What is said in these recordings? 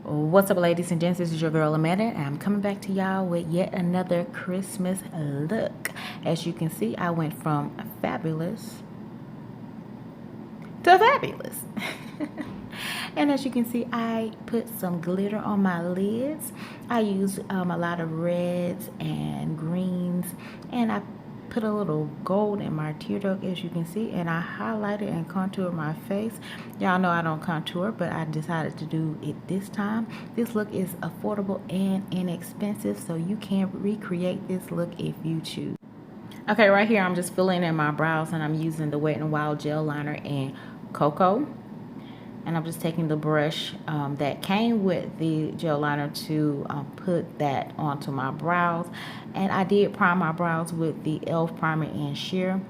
What's up, ladies and gents? This is your girl Amanda, and I'm coming back to y'all with yet another Christmas look. As you can see, I went from fabulous to fabulous. And as you can see, I put some glitter on my lids. I used a lot of reds and greens, and I put a little gold in my tear duct, as you can see, and I highlighted and contoured my face. Y'all know I don't contour, but I decided to do it this time. This look is affordable and inexpensive, so you can recreate this look if you choose. Okay, right here I'm just filling in my brows, and I'm using the Wet n Wild gel liner in Cocoa. And I'm just taking the brush that came with the gel liner to put that onto my brows. And I did prime my brows with the e.l.f. primer in sheer.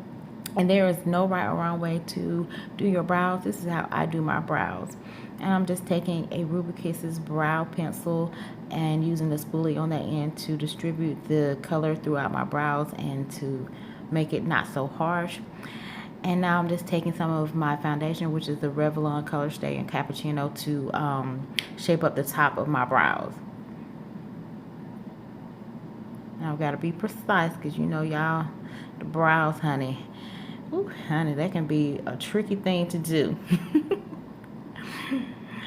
And there is no right or wrong way to do your brows. This is how I do my brows. And I'm just taking a Ruby Kisses brow pencil and using the spoolie on that end to distribute the color throughout my brows and to make it not so harsh. And now I'm just taking some of my foundation, which is the Revlon Color Stay in Cappuccino, to shape up the top of my brows. Now I've got to be precise because you know, y'all, the brows, honey. Ooh, honey, that can be a tricky thing to do.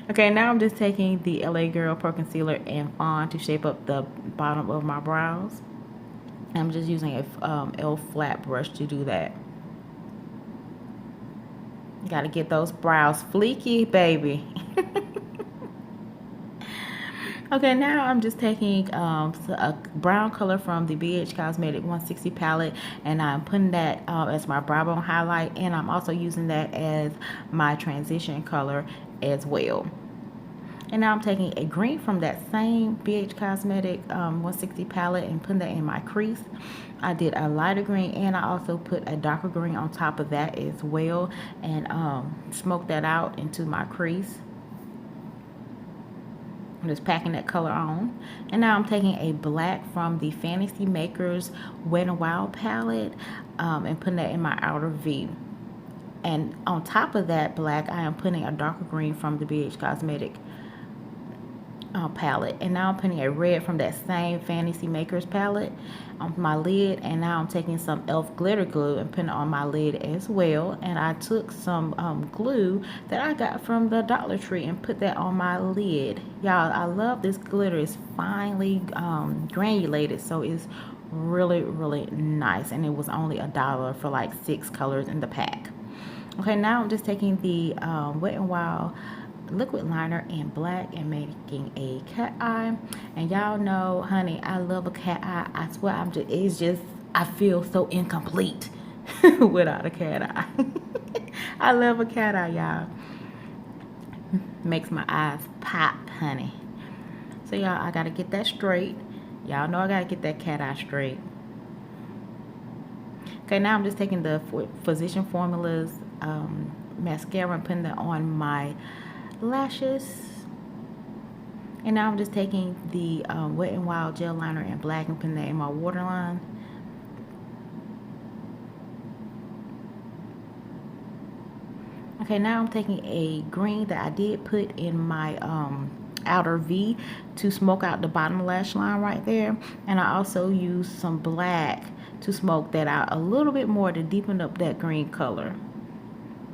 Okay, now I'm just taking the LA Girl Pro Concealer and Fawn to shape up the bottom of my brows. I'm just using a e.l.f. flat brush to do that. You gotta get those brows fleeky, baby. Okay, now I'm just taking a brown color from the BH Cosmetic 160 palette, and I'm putting that as my brow bone highlight, and I'm also using that as my transition color as well. And now I'm taking a green from that same BH Cosmetic 160 palette and putting that in my crease. I did a lighter green, and I also put a darker green on top of that as well, and smoked that out into my crease. I'm just packing that color on. And now I'm taking a black from the Fantasy Makers Wet n Wild palette and putting that in my outer V. And on top of that black, I am putting a darker green from the BH Cosmetic palette. And now I'm putting a red from that same Fantasy Makers palette on my lid. And now I'm taking some e.l.f. glitter glue and putting it on my lid as well. And I took some glue that I got from the Dollar Tree and put that on my lid. Y'all, I love this glitter. It's finely granulated, so it's really, really nice. And it was only $1 for like 6 colors in the pack. Okay, now I'm just taking the Wet n Wild liquid liner in black and making a cat eye. And y'all know, honey, I love a cat eye. I swear, it's just, I feel so incomplete without a cat eye. I love a cat eye, y'all. Makes my eyes pop, honey. So y'all, I gotta get that straight. Y'all know I gotta get that cat eye straight. Okay, now I'm just taking the Physician Formulas mascara and putting that on my lashes. And now I'm just taking the Wet n Wild gel liner in black and putting that in my waterline. Okay, now I'm taking a green that I did put in my outer V to smoke out the bottom lash line right there. And I also used some black to smoke that out a little bit more to deepen up that green color.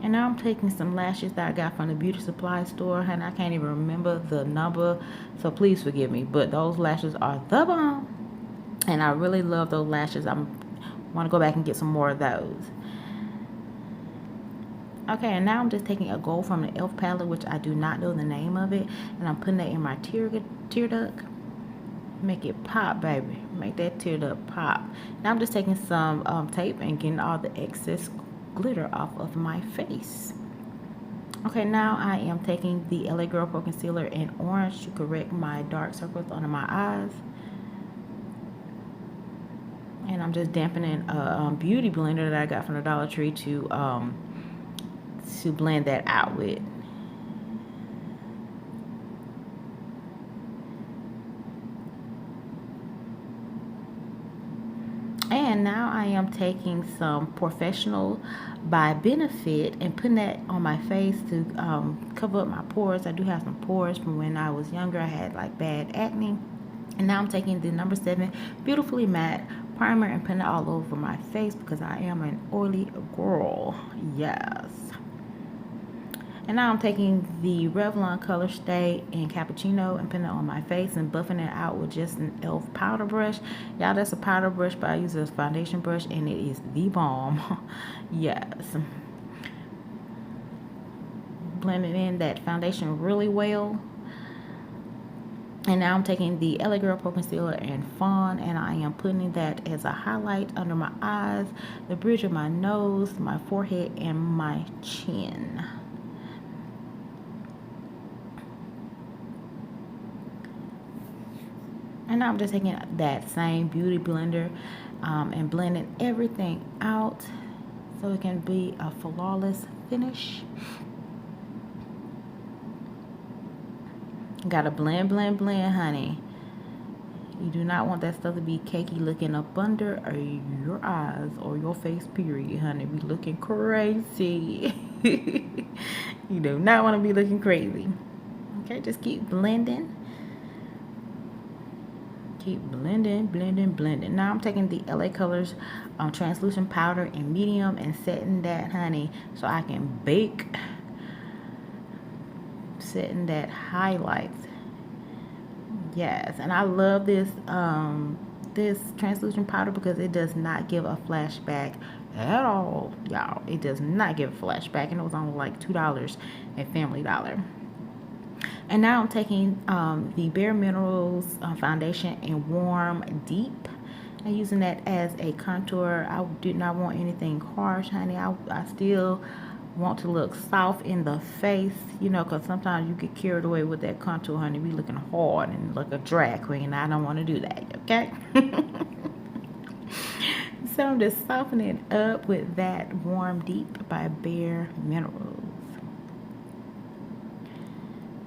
And now I'm taking some lashes that I got from the beauty supply store, and I can't even remember the number, so please forgive me. But those lashes are the bomb, and I really love those lashes. I want to go back and get some more of those. Okay, and now I'm just taking a gold from the e.l.f. palette, which I do not know the name of it, and I'm putting that in my tear duct. Make it pop, baby. Make that tear duct pop. Now I'm just taking some tape and getting all the excess glitter off of my face. Okay, now I am taking the LA Girl Pro Concealer in orange to correct my dark circles under my eyes. And I'm just dampening a beauty blender that I got from the Dollar Tree to blend that out with. And now I am taking some Professional by Benefit and putting that on my face to cover up my pores. I do have some pores from when I was younger. I had like bad acne. And now I'm taking the number 7 Beautifully Matte primer and putting it all over my face because I am an oily girl. Yes. And now I'm taking the Revlon Color Stay in Cappuccino and putting it on my face and buffing it out with just an e.l.f. powder brush. Y'all, that's a powder brush, but I use it as a foundation brush, and it is the bomb. Yes. Blending in that foundation really well. And now I'm taking the LA Girl Pro Concealer in Fawn, and I am putting that as a highlight under my eyes, the bridge of my nose, my forehead, and my chin. And now I'm just taking that same beauty blender and blending everything out so it can be a flawless finish. Gotta blend, blend, blend, honey. You do not want that stuff to be cakey looking up under or your eyes or your face, period, honey. Be looking crazy. You do not want to be looking crazy. Okay, just keep blending. Keep blending, blending, blending. Now I'm taking the LA Colors translucent powder in medium and setting that, honey, so I can bake. Setting that highlights. Yes, and I love this this translucent powder because it does not give a flashback at all, y'all. It does not give a flashback, and it was only like $2 at Family Dollar. And now I'm taking the Bare Minerals foundation in Warm Deep and using that as a contour. I did not want anything harsh, honey. I still want to look soft in the face, you know, because sometimes you get carried away with that contour, honey. Be looking hard and like a drag queen. I don't want to do that, okay? So I'm just softening it up with that Warm Deep by Bare Minerals.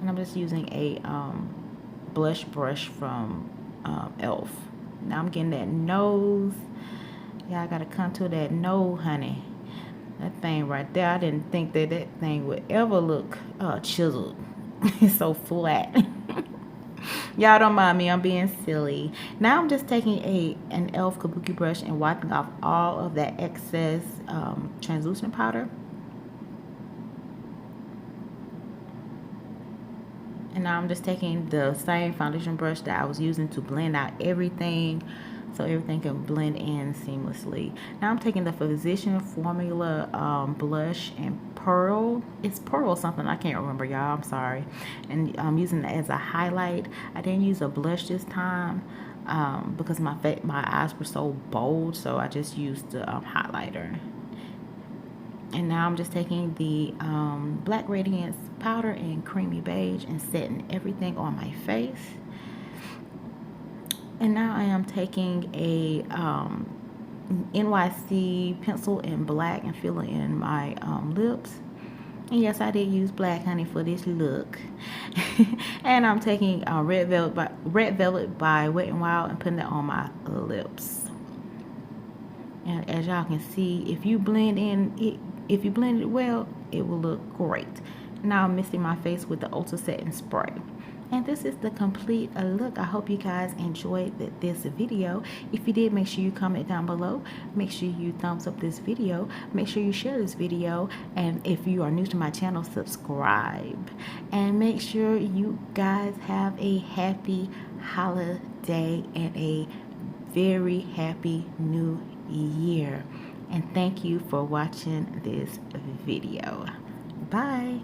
And I'm just using a blush brush from e.l.f. Now I'm getting that nose. Yeah, I got to contour that nose, honey. That thing right there, I didn't think that thing would ever look chiseled. It's so flat. Y'all don't mind me, I'm being silly. Now I'm just taking an e.l.f. Kabuki brush and wiping off all of that excess translucent powder. And now I'm just taking the same foundation brush that I was using to blend out everything so everything can blend in seamlessly. Now I'm taking the Physician Formula blush in Pearl. It's Pearl something, I can't remember, y'all, I'm sorry. And I'm using it as a highlight. I didn't use a blush this time because my eyes were so bold, so I just used the highlighter. And now I'm just taking the Black Radiance powder in Creamy Beige and setting everything on my face. And now I am taking a NYC pencil in black and filling in my lips. And yes, I did use black, honey, for this look. And I'm taking Red Velvet by Wet n Wild and putting it on my lips. And as y'all can see, if you blend it well, it will look great. Now I'm misting my face with the Ulta Setting Spray. And this is the complete look. I hope you guys enjoyed this video. If you did, make sure you comment down below. Make sure you thumbs up this video. Make sure you share this video. And if you are new to my channel, subscribe. And make sure you guys have a happy holiday and a very happy new year. And thank you for watching this video. Bye.